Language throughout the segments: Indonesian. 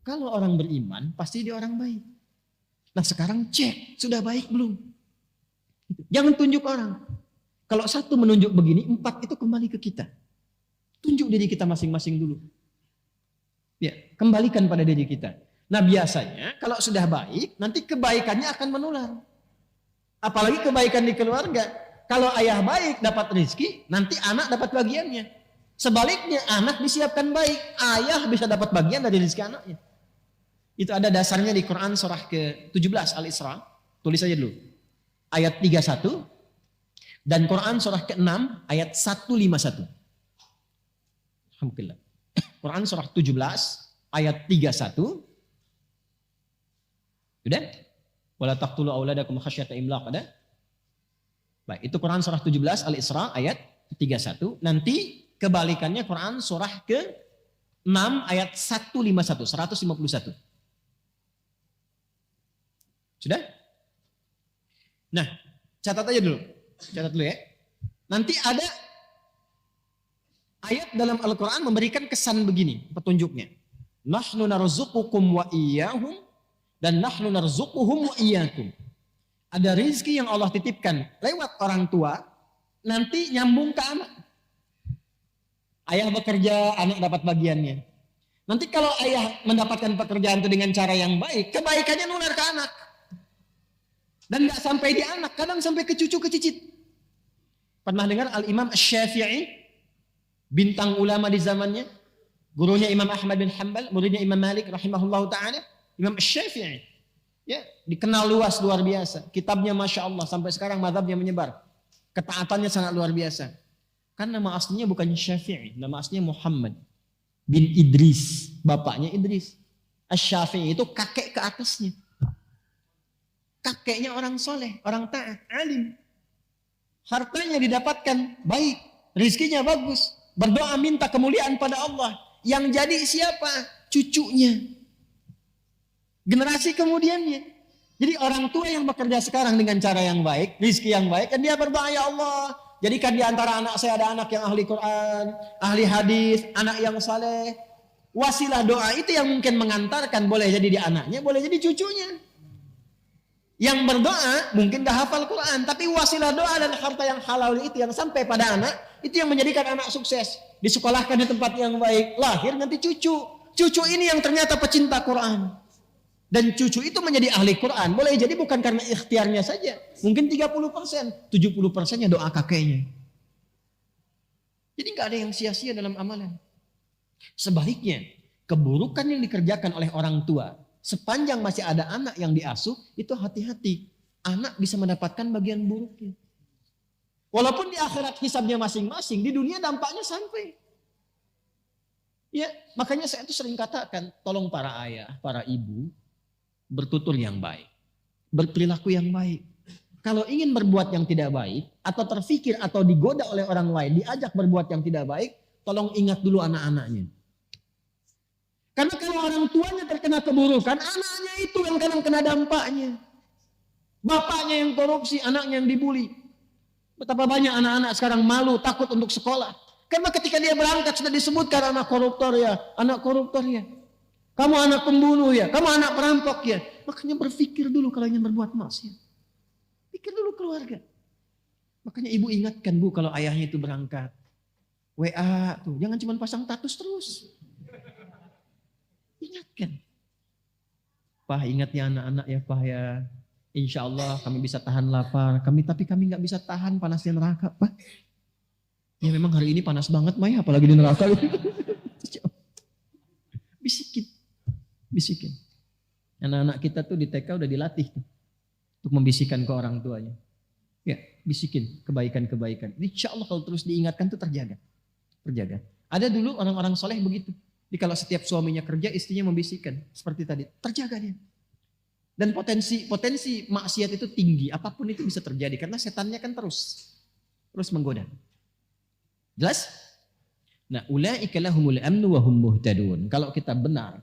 Kalau orang beriman, pasti dia orang baik. Nah sekarang cek, sudah baik belum? Jangan tunjuk orang. Kalau satu menunjuk begini, 4 itu kembali ke kita. Tunjuk diri kita masing-masing dulu. Ya, kembalikan pada diri kita. Nah biasanya kalau sudah baik, nanti kebaikannya akan menular. Apalagi kebaikan di keluarga. Kalau ayah baik dapat rezeki, nanti anak dapat bagiannya. Sebaliknya anak disiapkan baik, ayah bisa dapat bagian dari rezeki anaknya. Itu ada dasarnya di Quran surah ke-17 Al-Isra. Tulis aja dulu. Ayat 31 dan Quran surah ke-6 ayat 151. Alhamdulillah. Quran surah 17 ayat 31. Sudah? Wala taqtulu auladakum khasyata imlaq, ada? Baik, itu Quran surah 17 Al-Isra ayat 31. Nanti kebalikannya Quran surah ke-6 ayat 151. Sudah? Nah, catat aja dulu. Catat dulu ya. Nanti ada ayat dalam Al-Quran memberikan kesan begini, petunjuknya. Nahnu narzuqukum wa iyyahum dan nahnu narzuquhum wa iyyakum. Ada rezeki yang Allah titipkan lewat orang tua, nanti nyambung ke anak. Ayah bekerja, anak dapat bagiannya. Nanti kalau ayah mendapatkan pekerjaan itu dengan cara yang baik, kebaikannya nular ke anak. Dan gak sampai di anak, kadang sampai ke cucu, ke cicit. Pernah dengar Al-Imam Asy-Syafi'i, bintang ulama di zamannya, gurunya Imam Ahmad bin Hanbal, muridnya Imam Malik rahimahullahu ta'ala, Imam Asy-Syafi'i. Ya, dikenal luas luar biasa. Kitabnya Masya Allah, sampai sekarang mazhabnya menyebar. Ketaatannya sangat luar biasa. Kan nama aslinya bukan Syafi'i, nama aslinya Muhammad bin Idris. Bapaknya Idris. Asy-Syafi'i itu kakek ke atasnya. Kakeknya orang soleh, orang taat, alim. Hartanya didapatkan baik, rizkinya bagus. Berdoa minta kemuliaan pada Allah. Yang jadi siapa? Cucunya. Generasi kemudiannya. Jadi orang tua yang bekerja sekarang dengan cara yang baik, rizki yang baik, dan dia berdoa, ya Allah, jadikan di antara anak saya ada anak yang ahli Quran, ahli hadis, anak yang saleh. Wasilah doa itu yang mungkin mengantarkan, boleh jadi di anaknya, boleh jadi cucunya. Yang berdoa mungkin gak hafal Quran, tapi wasilah doa dan harta yang halal itu yang sampai pada anak, itu yang menjadikan anak sukses. Disekolahkan di tempat yang baik, lahir nanti cucu. Cucu ini yang ternyata pecinta Quran. Dan cucu itu menjadi ahli Quran. Boleh jadi bukan karena ikhtiarnya saja. Mungkin 30%, 70%-nya doa kakeknya. Jadi gak ada yang sia-sia dalam amalan. Sebaliknya, keburukan yang dikerjakan oleh orang tua, sepanjang masih ada anak yang diasuh, itu hati-hati. Anak bisa mendapatkan bagian buruknya. Walaupun di akhirat hisabnya masing-masing, di dunia dampaknya sampai. Ya, makanya saya itu sering katakan, tolong para ayah, para ibu, bertutur yang baik. Berperilaku yang baik. Kalau ingin berbuat yang tidak baik, atau terfikir atau digoda oleh orang lain, diajak berbuat yang tidak baik, tolong ingat dulu anak-anaknya. Karena kalau orang tuanya terkena keburukan, anaknya itu yang kadang kena dampaknya. Bapaknya yang korupsi, anaknya yang dibully. Betapa banyak anak-anak sekarang malu, takut untuk sekolah. Karena ketika dia berangkat sudah disebutkan anak koruptor ya, anak koruptor ya. Kamu anak pembunuh ya, kamu anak perampok ya. Makanya berpikir dulu kalau ingin berbuat maksiat. Pikir dulu keluarga. Makanya ibu ingatkan bu kalau ayahnya itu berangkat. WA tuh, jangan cuma pasang status terus. Ingatkan. Pak ingat ya anak-anak ya Pak ya. Insya Allah kami bisa tahan lapar. Tapi kami nggak bisa tahan panasnya neraka Pak. Ya memang hari ini panas banget Maya, apalagi di neraka. Bisikin. Bisikin. Anak-anak kita tuh di TK udah dilatih tuh. Untuk membisikkan ke orang tuanya. Ya bisikin kebaikan-kebaikan. Insya Allah kalau terus diingatkan tuh terjaga. Terjaga. Ada dulu orang-orang soleh begitu. Jadi kalau setiap suaminya kerja, istrinya membisikkan. Seperti tadi, terjaga dia. Dan potensi maksiat itu tinggi. Apapun itu bisa terjadi. Karena setannya kan terus menggoda. Jelas? Nah, ulaika lahumul amnu wa hum muhtadun. Kalau kita benar,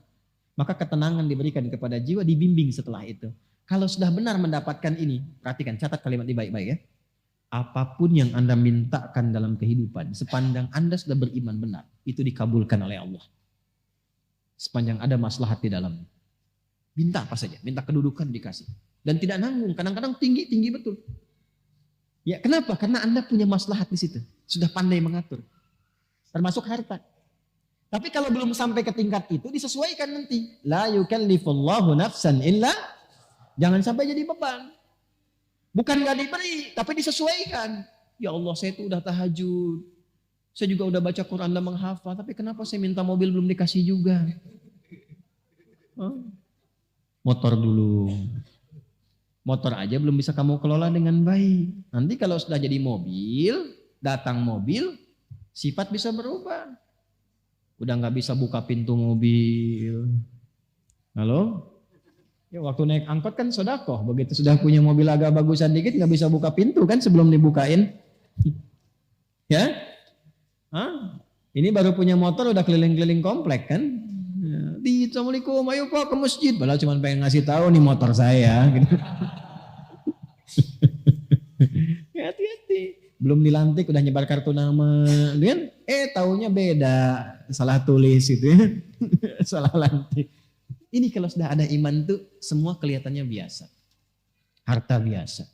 maka ketenangan diberikan kepada jiwa, dibimbing setelah itu. Kalau sudah benar mendapatkan ini, perhatikan, catat kalimat ini baik-baik ya. Apapun yang Anda mintakan dalam kehidupan, sepandang Anda sudah beriman benar, itu dikabulkan oleh Allah. Sepanjang ada maslahat di dalamnya. Minta apa saja, minta kedudukan dikasih. Dan tidak nanggung, kadang-kadang tinggi betul. Ya, kenapa? Karena Anda punya maslahat di situ. Sudah pandai mengatur. Termasuk harta. Tapi kalau belum sampai ke tingkat itu disesuaikan nanti. La yukallifullahu nafsan illa. Jangan sampai jadi beban. Bukan gak diberi, tapi disesuaikan. Ya Allah, saya itu udah tahajud. Saya juga udah baca Quran dan menghafal. Tapi kenapa saya minta mobil belum dikasih juga? Motor dulu. Motor aja belum bisa kamu kelola dengan baik. Nanti kalau sudah jadi mobil, datang mobil, sifat bisa berubah. Udah gak bisa buka pintu mobil. Halo? Ya, waktu naik angkot kan sodakoh. Begitu sudah punya mobil agak bagusan dikit gak bisa buka pintu kan sebelum dibukain. Ya? Hah? Ini baru punya motor udah keliling-keliling komplek kan? Ya, Assalamualaikum, ayo Pak ke masjid. Padahal cuma pengen ngasih tahu nih motor saya. Gitu. Ya, hati-hati. Belum dilantik udah nyebar kartu nama. Kan? Taunya beda. Salah tulis gitu ya. Salah lantik. Ini kalau sudah ada iman tuh semua kelihatannya biasa. Harta biasa.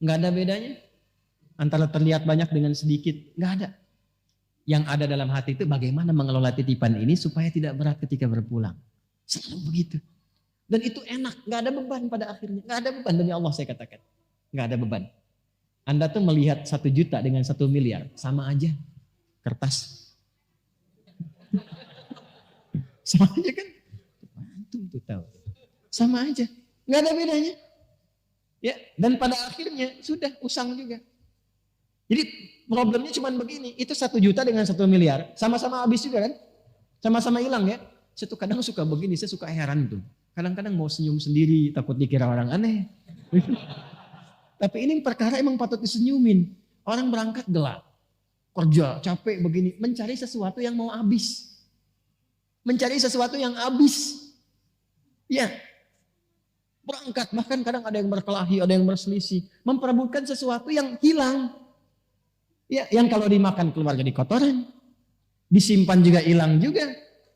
Nggak ada bedanya. Antara terlihat banyak dengan sedikit. Nggak ada. Yang ada dalam hati itu bagaimana mengelola titipan ini supaya tidak berat ketika berpulang. Selalu begitu. Dan itu enak. Nggak ada beban pada akhirnya. Nggak ada beban demi Allah saya katakan. Nggak ada beban. Anda tuh melihat 1 juta dengan 1 miliar. Sama aja. Kertas. Sama aja kan. Antum tuh tahu. Sama aja. Nggak ada bedanya. Ya, dan pada akhirnya sudah usang juga. Jadi problemnya cuma begini. Itu 1 juta dengan 1 miliar. Sama-sama habis juga kan. Sama-sama hilang ya. Saya tuh kadang suka begini. Saya suka heran tuh. Kadang-kadang mau senyum sendiri. Takut dikira orang aneh. Tapi ini perkara emang patut disenyumin. Orang berangkat gelap. Kerja, capek begini. Mencari sesuatu yang mau habis. Mencari sesuatu yang habis. Ya. Berangkat. Bahkan kadang ada yang berkelahi, ada yang berselisih. Memperebutkan sesuatu yang hilang. Ya, yang kalau dimakan keluar jadi kotoran. Disimpan juga hilang juga.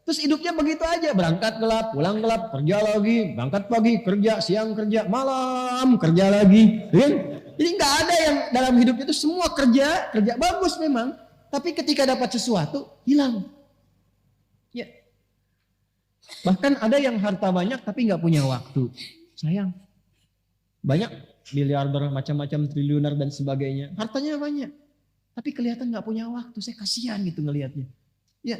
Terus hidupnya begitu aja. Berangkat gelap, pulang gelap, kerja lagi. Berangkat pagi, kerja, siang kerja, malam kerja lagi. Ya? Jadi nggak ada yang dalam hidupnya itu semua kerja bagus memang. Tapi ketika dapat sesuatu, hilang. Ya. Bahkan ada yang harta banyak tapi nggak punya waktu. Sayang. Banyak miliarder, macam-macam triliuner dan sebagainya. Hartanya banyak. Tapi kelihatan nggak punya waktu. Saya kasihan gitu ngelihatnya. Ya.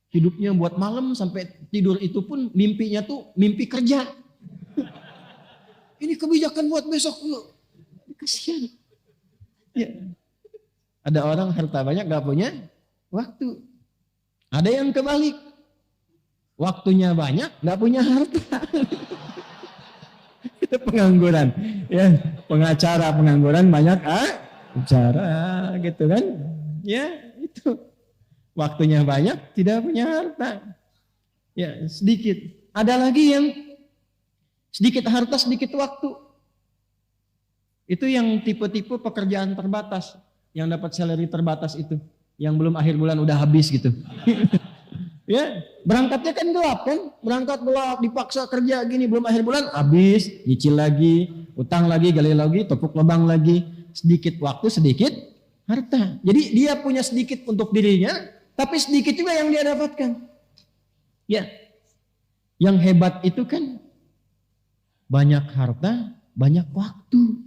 Hidupnya buat malam sampai tidur itu pun mimpinya tuh mimpi kerja. Ini kebijakan buat besok. Kasihan. Ya. Ada orang harta banyak gak punya waktu. Ada yang kebalik. Waktunya banyak gak punya harta. Itu pengangguran. Ya, pengacara pengangguran banyak acara gitu kan. Ya, itu. Waktunya banyak, tidak punya harta. Ya, sedikit. Ada lagi yang sedikit harta, sedikit waktu. Itu yang tipe-tipe pekerjaan terbatas. Yang dapat salary terbatas itu. Yang belum akhir bulan udah habis gitu. Ya, berangkatnya kan gelap kan. Berangkat gelap, dipaksa kerja gini. Belum akhir bulan, habis. Nyicil lagi, utang lagi, gali lagi, tepuk lubang lagi. Sedikit waktu, sedikit harta. Jadi dia punya sedikit untuk dirinya. Tapi sedikit juga yang dia dapatkan. Ya. Yang hebat itu kan banyak harta, banyak waktu.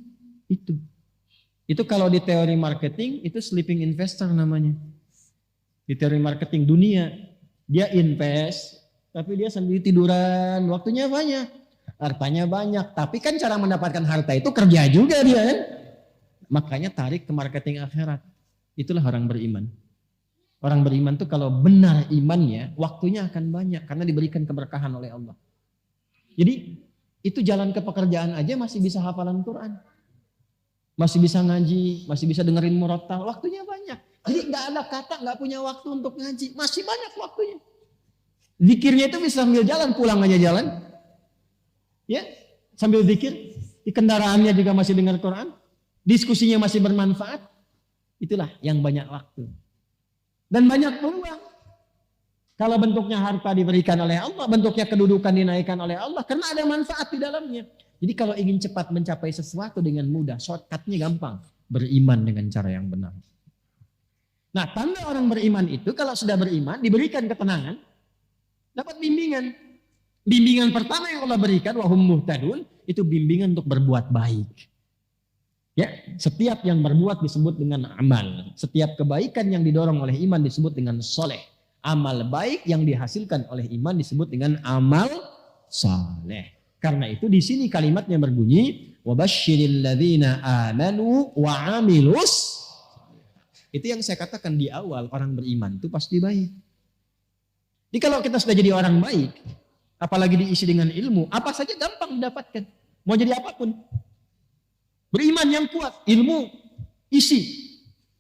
Itu kalau di teori marketing itu sleeping investor namanya. Di teori marketing dunia, dia invest tapi dia sambil tiduran, waktunya banyak, hartanya banyak. Tapi kan cara mendapatkan harta itu kerja juga dia kan. Makanya tarik ke marketing akhirat. Itulah orang beriman. Orang beriman tuh kalau benar imannya, waktunya akan banyak karena diberikan keberkahan oleh Allah. Jadi itu jalan ke pekerjaan aja masih bisa hafalan Quran. Masih bisa ngaji, masih bisa dengerin murattal, waktunya banyak. Jadi nggak ada kata nggak punya waktu untuk ngaji, masih banyak waktunya. Zikirnya itu bisa sambil jalan, pulang aja jalan. Ya, sambil zikir, di kendaraannya juga masih dengar Quran, diskusinya masih bermanfaat. Itulah yang banyak waktu. Dan banyak peluang. Kalau bentuknya harta diberikan oleh Allah, bentuknya kedudukan dinaikkan oleh Allah, karena ada manfaat di dalamnya. Jadi kalau ingin cepat mencapai sesuatu dengan mudah, shortcutnya gampang. Beriman dengan cara yang benar. Nah, tanda orang beriman itu kalau sudah beriman, diberikan ketenangan, dapat bimbingan. Bimbingan pertama yang Allah berikan, wahum muhtadun, itu bimbingan untuk berbuat baik. Ya, setiap yang berbuat disebut dengan amal. Setiap kebaikan yang didorong oleh iman disebut dengan soleh. Amal baik yang dihasilkan oleh iman disebut dengan amal saleh. Karena itu di sini kalimatnya berbunyi wabasyiril ladzina amanu wa amilus. Itu yang saya katakan di awal, orang beriman itu pasti baik. Jadi kalau kita sudah jadi orang baik, apalagi diisi dengan ilmu, apa saja gampang didapatkan. Mau jadi apapun. Beriman yang kuat, ilmu isi.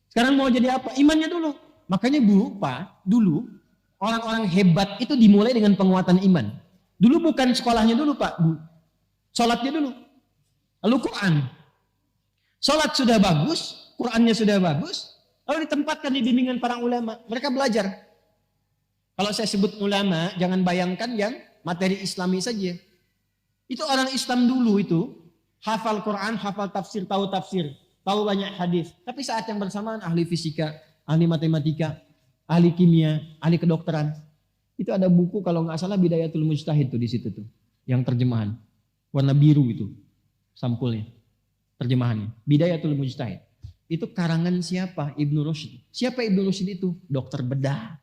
Sekarang mau jadi apa? Imannya dulu. Makanya dulu orang-orang hebat itu dimulai dengan penguatan iman. Dulu bukan sekolahnya dulu Pak, sholatnya dulu. Lalu Quran. Sholat sudah bagus, Qurannya sudah bagus, lalu ditempatkan di bimbingan para ulama. Mereka belajar. Kalau saya sebut ulama, jangan bayangkan yang materi Islami saja. Itu orang Islam dulu itu, hafal Quran, hafal tafsir, tahu banyak hadis. Tapi saat yang bersamaan ahli fisika, ahli matematika, ahli kimia, ahli kedokteran. Itu ada buku kalau nggak salah Bidayatul Mujtahid tuh di situ tuh, yang terjemahan warna biru itu sampulnya, terjemahannya Bidayatul Mujtahid. Itu karangan siapa? Ibnu Rushd. Siapa Ibnu Rushd itu? Dokter bedah.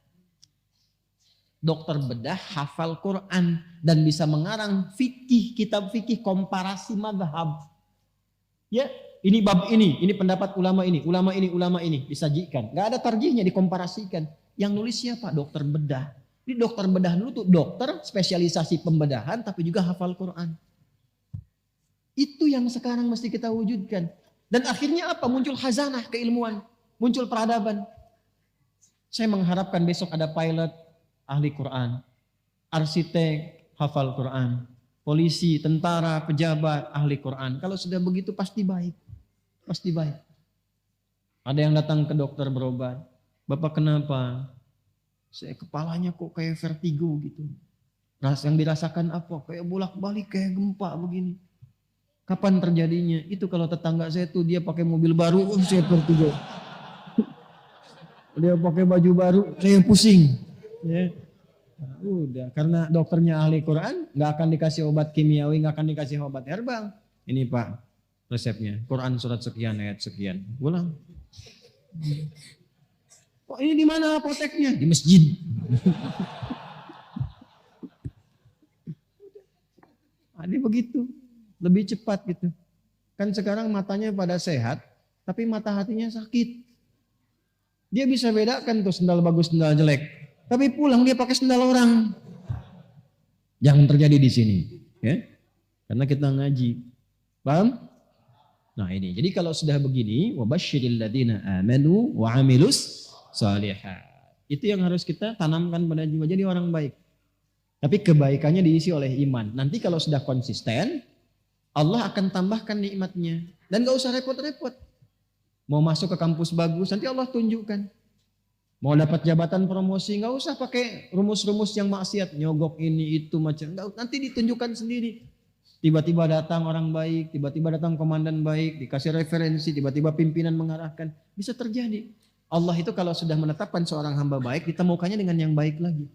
Dokter bedah hafal Quran dan bisa mengarang fikih, kitab fikih komparasi mazhab. Ya, ini bab ini pendapat ulama ini disajikan. Gak ada tarjihnya, dikomparasikan. Yang nulis siapa? Dokter bedah. Ini dokter bedah dulu tuh dokter spesialisasi pembedahan tapi juga hafal Quran. Itu yang sekarang mesti kita wujudkan. Dan akhirnya apa? Muncul khazanah keilmuan, muncul peradaban. Saya mengharapkan besok ada pilot ahli Quran, arsitek hafal Quran, polisi, tentara, pejabat ahli Quran. Kalau sudah begitu pasti baik. Pasti baik. Ada yang datang ke dokter berobat. Bapak kenapa? Saya kepalanya kok kayak vertigo gitu. Yang dirasakan apa? Kayak bolak-balik, kayak gempa begini. Kapan terjadinya? Itu kalau tetangga saya tuh dia pakai mobil baru, saya vertigo. Dia pakai baju baru, saya pusing. Ya. Nah, udah, karena dokternya ahli Quran, nggak akan dikasih obat kimiawi, nggak akan dikasih obat herbal. Ini Pak resepnya, Quran surat sekian ayat sekian. Ulang. Oh, ini di mana apoteknya? Di masjid. Ini begitu, lebih cepat gitu. Kan sekarang matanya pada sehat, tapi mata hatinya sakit. Dia bisa bedakan tuh sendal bagus, sendal jelek. Tapi pulang dia pakai sendal orang. Jangan terjadi di sini, ya. Karena kita ngaji. Paham? Nah ini, jadi kalau sudah begini, wabasyiril ladzina amanu wa amilus shalihat. Itu yang harus kita tanamkan pada jiwa, jadi orang baik. Tapi kebaikannya diisi oleh iman. Nanti kalau sudah konsisten, Allah akan tambahkan nikmatnya. Dan gak usah repot-repot. Mau masuk ke kampus bagus, nanti Allah tunjukkan. Mau dapat jabatan promosi, gak usah pakai rumus-rumus yang maksiat. Nyogok ini, itu, macam. Nanti ditunjukkan sendiri. Tiba-tiba datang orang baik, tiba-tiba datang komandan baik, dikasih referensi, tiba-tiba pimpinan mengarahkan. Bisa terjadi. Allah itu kalau sudah menetapkan seorang hamba baik, ditemukannya dengan yang baik lagi.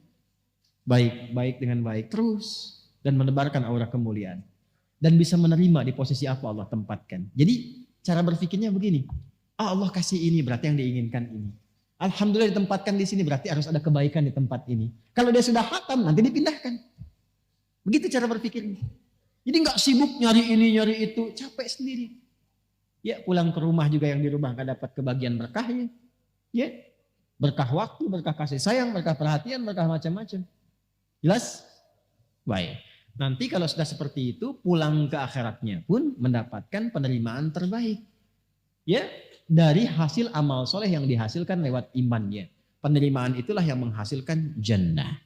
Baik dengan baik terus. Dan menebarkan aura kemuliaan. Dan bisa menerima di posisi apa Allah tempatkan. Jadi cara berpikirnya begini. Allah kasih ini berarti yang diinginkan ini. Alhamdulillah ditempatkan di sini berarti harus ada kebaikan di tempat ini. Kalau dia sudah khatam nanti dipindahkan. Begitu cara berpikirnya. Jadi nggak sibuk nyari ini nyari itu, capek sendiri. Ya pulang ke rumah juga yang di rumah nggak dapat kebagian berkahnya. Ya berkah waktu, berkah kasih sayang, berkah perhatian, berkah macam-macam. Jelas? Baik. Nanti kalau sudah seperti itu pulang ke akhiratnya pun mendapatkan penerimaan terbaik. Ya, dari hasil amal soleh yang dihasilkan lewat imannya. Penerimaan itulah yang menghasilkan jannah.